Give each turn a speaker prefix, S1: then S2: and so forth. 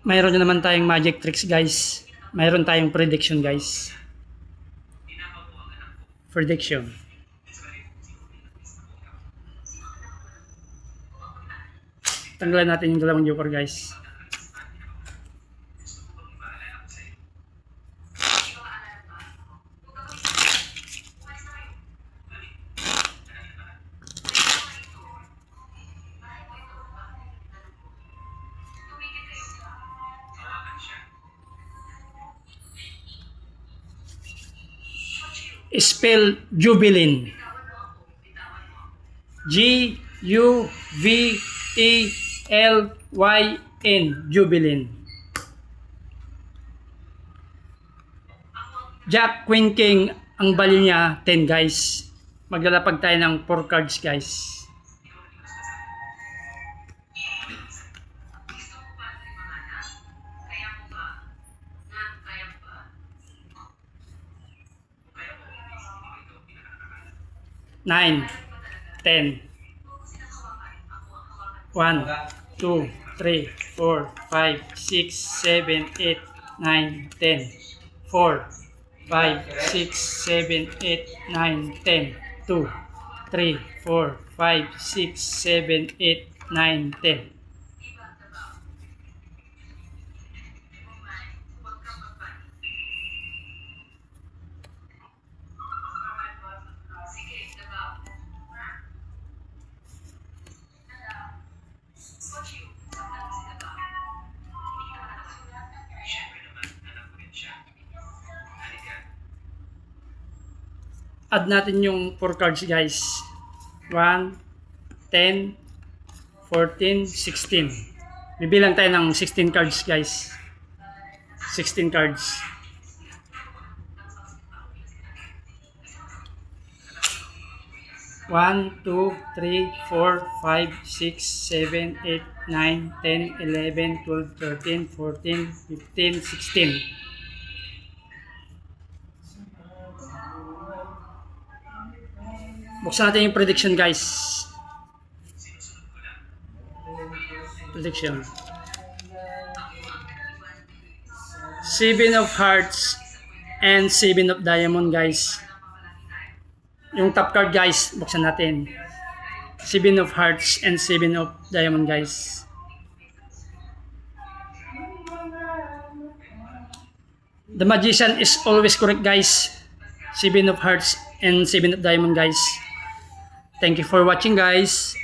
S1: mayroon na naman tayong magic tricks guys. Mayroon tayong prediction guys. Prediction. Tanggalan natin yung dalawang joker guys. Spell Jubilin. Juvelyn. Jubilin. Jack, Queen, King. Ang value niya 10 guys. Maglalapag tayo ng 4 cards guys. Nine, 10, 1, 2, 3, 4, 5, 6, 7, 8, 9, 10, 4, 5, 6, 7, 8, 9, 10, 2, 3, 4, 5, 6, 7, 8, 9, 10. Add natin yung 4 cards guys. 1, 10, 14, 16. Bibilang tayo ng 16 cards guys. 16 cards. One, 2, 3, 4, 5, 6, 7, 8, 9, 10, 11, 12, 13, 14, 15, 16. Buksan natin yung prediction guys. Prediction. 7 of Hearts and 7 of Diamond guys. Yung top card guys, buksan natin. 7 of Hearts and 7 of Diamond guys. The Magician is always correct guys. 7 of Hearts and 7 of Diamond guys. Thank you for watching guys.